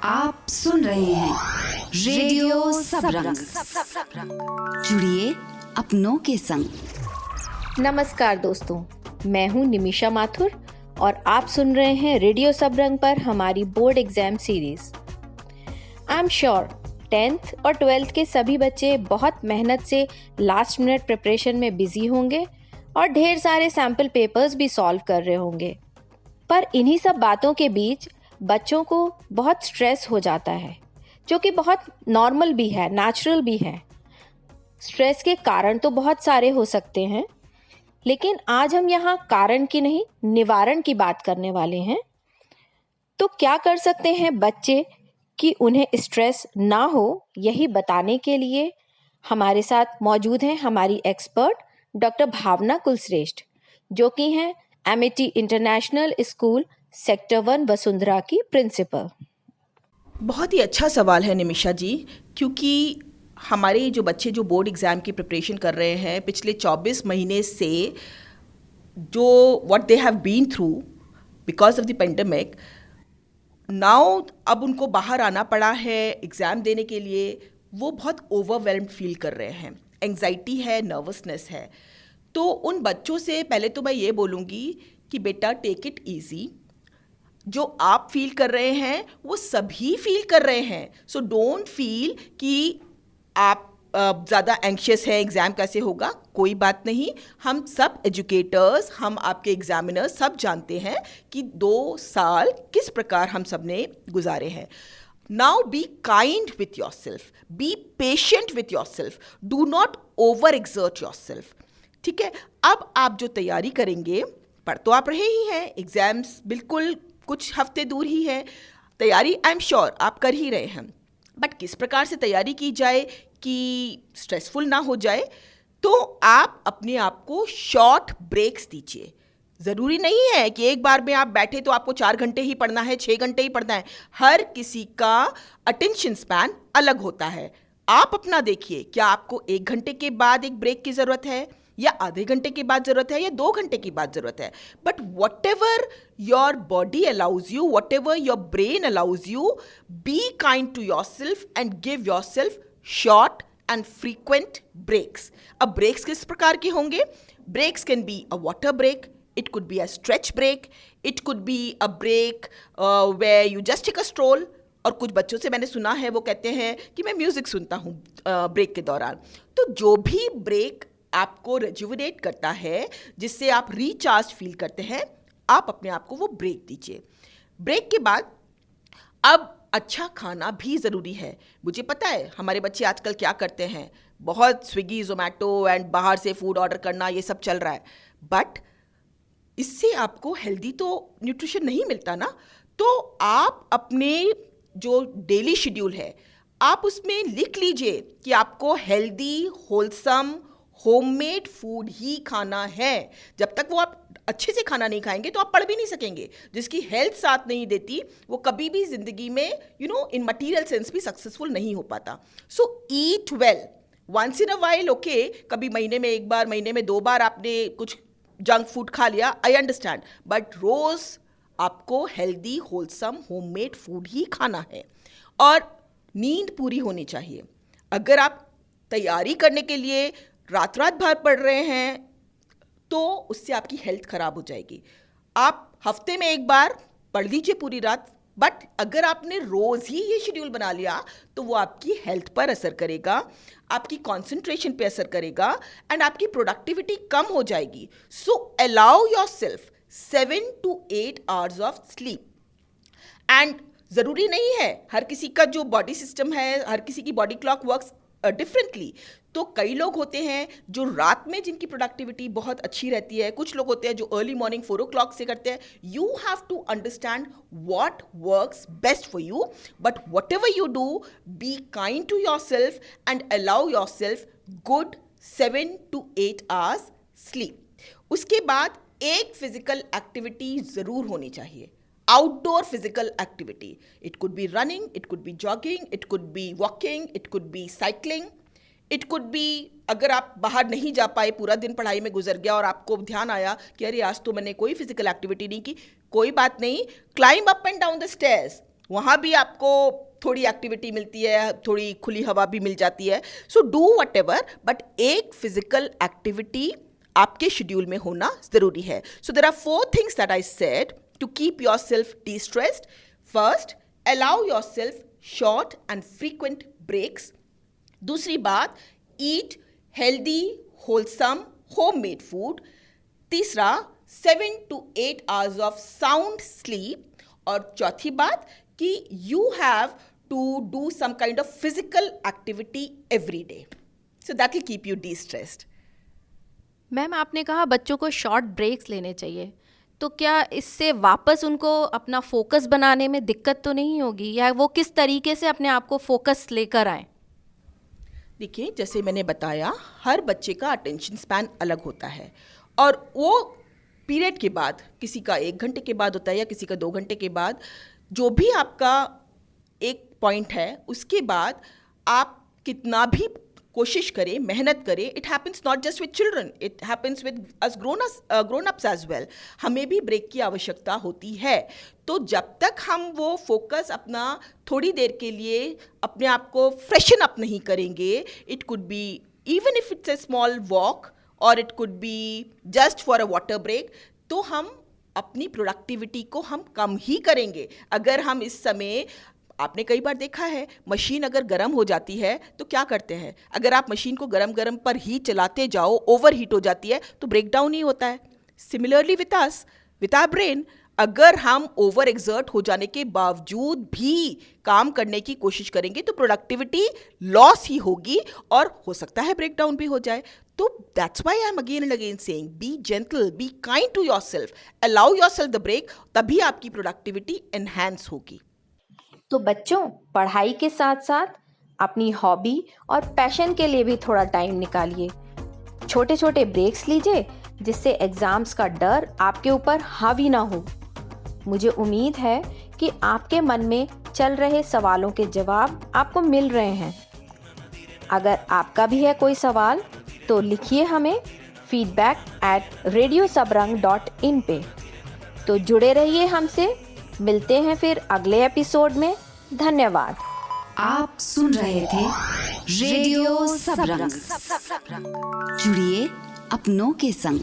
आप सुन रहे हैं रेडियो सबरंग। जुड़िए अपनों के संग। नमस्कार दोस्तों, मैं हूं निमिषा माथुर और आप सुन रहे हैं रेडियो सबरंग पर हमारी board exam series. I am sure 10th और 12th के सभी बच्चे बहुत मेहनत से लास्ट मिनट प्रिपरेशन में बिजी होंगे और ढेर सारे सैम्पल पेपर्स भी सॉल्व कर रहे होंगे। पर इन्हीं सब बातों के बीच बच्चों को बहुत स्ट्रेस हो जाता है, जो कि बहुत नॉर्मल भी है, नेचुरल भी है। स्ट्रेस के कारण तो बहुत सारे हो सकते हैं, लेकिन आज हम यहाँ कारण की नहीं, निवारण की बात करने वाले हैं। तो क्या कर सकते हैं बच्चे कि उन्हें स्ट्रेस ना हो, यही बताने के लिए हमारे साथ मौजूद हैं हमारी एक्सपर्ट डॉक्टर भावना कुलश्रेष्ठ, जो कि हैं Amity international school sector 1 Vasundhara की प्रिंसिपल। बहुत ही अच्छा सवाल है निमिषा जी, क्योंकि हमारे जो बच्चे जो बोर्ड एग्ज़ाम की प्रिपरेशन कर रहे हैं पिछले 24 महीने से, जो what they have been through because of the pandemic, now अब उनको बाहर आना पड़ा है एग्ज़ाम देने के लिए, वो बहुत ओवरवेल्म्ड फील कर रहे हैं, एंग्जाइटी है, नर्वसनेस है। तो उन बच्चों से पहले तो मैं ये बोलूँगी कि बेटा टेक इट ईजी। जो आप फील कर रहे हैं वो सभी फील कर रहे हैं, सो डोंट फील कि आप ज़्यादा एंग्शियस है एग्ज़ाम कैसे होगा। कोई बात नहीं, हम सब एजुकेटर्स, हम आपके एग्जामिनर्स सब जानते हैं कि 2 साल किस प्रकार हम सब ने गुजारे हैं। Now be kind with your self, be patient with your self, do not over exert your self. ठीक है, अब आप जो तैयारी करेंगे, पढ़ तो आप रहे ही हैं, एग्ज़ाम्स बिल्कुल कुछ हफ्ते दूर ही है, तैयारी आई एम श्योर आप कर ही रहे हैं, बट किस प्रकार से तैयारी की जाए कि स्ट्रेसफुल ना हो जाए, तो आप अपने आप को शॉर्ट ब्रेक्स दीजिए। ज़रूरी नहीं है कि एक बार में आप बैठे तो आपको 4 घंटे ही पढ़ना है, 6 घंटे ही पढ़ना है। हर किसी का अटेंशन स्पैन अलग होता है। आप अपना देखिए, क्या आपको 1 घंटे के बाद एक ब्रेक की ज़रूरत है, या आधे घंटे के बाद ज़रूरत है, या 2 घंटे की बाद ज़रूरत है। But whatever your body allows you, whatever your brain allows you, be kind to yourself and give yourself short and frequent breaks. अब ब्रेक्स किस प्रकार के होंगे? Breaks can be a water break, it could be a stretch break, it could be a break where you just take a stroll। और कुछ बच्चों से मैंने सुना है वो कहते हैं कि मैं म्यूज़िक सुनता हूँ ब्रेक के दौरान। तो जो भी ब्रेक आपको रेजुविनेट करता है, जिससे आप रिचार्ज फील करते हैं, आप अपने आप को वो ब्रेक दीजिए। ब्रेक के बाद अब अच्छा खाना भी ज़रूरी है। मुझे पता है हमारे बच्चे आजकल क्या करते हैं, बहुत स्विगी जोमेटो एंड बाहर से फूड ऑर्डर करना, ये सब चल रहा है, बट इससे आपको हेल्दी तो न्यूट्रिशन नहीं मिलता ना। तो आप अपने जो डेली शेड्यूल है, आप उसमें लिख लीजिए कि आपको हेल्दी, होलसम, होममेड फूड ही खाना है। जब तक वो आप अच्छे से खाना नहीं खाएंगे तो आप पढ़ भी नहीं सकेंगे। जिसकी हेल्थ साथ नहीं देती वो कभी भी ज़िंदगी में इन मटीरियल सेंस भी सक्सेसफुल नहीं हो पाता। So eat well, once in a while okay, कभी महीने में 1 बार, महीने में 2 बार आपने कुछ जंक फूड खा लिया, आई अंडरस्टैंड, बट रोज़ आपको हेल्दी, होलसम, होममेड फूड ही खाना है। और नींद पूरी होनी चाहिए। अगर आप तैयारी करने के लिए रात भर पढ़ रहे हैं तो उससे आपकी हेल्थ ख़राब हो जाएगी। आप हफ्ते में 1 बार पढ़ लीजिए पूरी रात, बट अगर आपने रोज़ ही ये शेड्यूल बना लिया तो वो आपकी हेल्थ पर असर करेगा, आपकी कंसंट्रेशन पे असर करेगा एंड आपकी प्रोडक्टिविटी कम हो जाएगी। सो allow your self 7 to 8 hours of sleep. And ज़रूरी नहीं है, हर किसी का जो बॉडी सिस्टम है, हर किसी की बॉडी क्लॉक वर्क्स डिफरेंटली। तो कई लोग होते हैं जो रात में जिनकी प्रोडक्टिविटी बहुत अच्छी रहती है, कुछ लोग होते हैं जो अर्ली मॉर्निंग 4 o'clock से करते हैं। You have to understand what works best for you, but whatever you do, be kind to yourself and allow yourself good 7 to 8 hours sleep. उसके बाद एक फिजिकल एक्टिविटी ज़रूर होनी चाहिए, outdoor physical activity. It could be running, it could be jogging, it could be walking, it could be cycling, it could B अगर आप बाहर नहीं जा पाए, पूरा दिन पढ़ाई में गुजर गया और आपको ध्यान आया कि अरे आज तो मैंने कोई फिजिकल एक्टिविटी नहीं की, कोई बात नहीं, climb up and down the stairs, वहाँ भी आपको थोड़ी एक्टिविटी मिलती है, थोड़ी खुली हवा भी मिल जाती है. So do whatever, but एक फिजिकल एक्टिविटी आपके शेड्यूल में होना ज़रूरी है. So there are 4 things that I said to keep yourself de-stressed. First, allow yourself short and frequent breaks. दूसरी बात, eat healthy wholesome homemade food. तीसरा, 7 to 8 hours of sound sleep. और चौथी बात कि you have to do some kind of physical activity every day. So that will keep you de-stressed. Ma'am, आपने कहा बच्चों को शॉर्ट ब्रेक्स लेने चाहिए, तो क्या इससे वापस उनको अपना फोकस बनाने में दिक्कत तो नहीं होगी, या वो किस तरीके से अपने आप को फोकस लेकर आए? देखिए, जैसे मैंने बताया, हर बच्चे का अटेंशन स्पैन अलग होता है और वो पीरियड के बाद, किसी का 1 घंटे के बाद होता है या किसी का 2 घंटे के बाद, जो भी आपका एक पॉइंट है उसके बाद आप कितना भी कोशिश करें, मेहनत करें, it happens not just with children, it happens with us grown ups as well. हमें भी ब्रेक की आवश्यकता होती है. तो जब तक हम वो फोकस अपना थोड़ी देर के लिए अपने आप को फ्रेशन अप नहीं करेंगे, it could be even if it's a small walk और it could be just for a water break, तो हम अपनी प्रोडक्टिविटी को हम कम ही करेंगे. अगर हम इस समय, आपने कई बार देखा है, मशीन अगर गर्म हो जाती है तो क्या करते हैं, अगर आप मशीन को गरम पर ही चलाते जाओ, ओवर हीट हो जाती है तो ब्रेक डाउन ही होता है. Similarly with us, with our brain, अगर हम ओवर एक्सर्ट हो जाने के बावजूद भी काम करने की कोशिश करेंगे तो प्रोडक्टिविटी लॉस ही होगी और हो सकता है ब्रेक डाउन भी हो जाए. तो that's why I am again and again saying, be gentle, be kind to yourself, allow yourself the break, तभी आपकी प्रोडक्टिविटी एनहांस होगी. तो बच्चों, पढ़ाई के साथ साथ अपनी हॉबी और पैशन के लिए भी थोड़ा टाइम निकालिए. छोटे छोटे ब्रेक्स लीजिए जिससे एग्जाम्स का डर आपके ऊपर हावी ना हो. मुझे उम्मीद है कि आपके मन में चल रहे सवालों के जवाब आपको मिल रहे हैं. अगर आपका भी है कोई सवाल तो लिखिए हमें feedback@radiosabrang.in पे. तो जुड़े रहिए हमसे, मिलते हैं फिर अगले एपिसोड में. धन्यवाद. आप सुन रहे थे रेडियो सबरंग. जुड़िए अपनों के संग.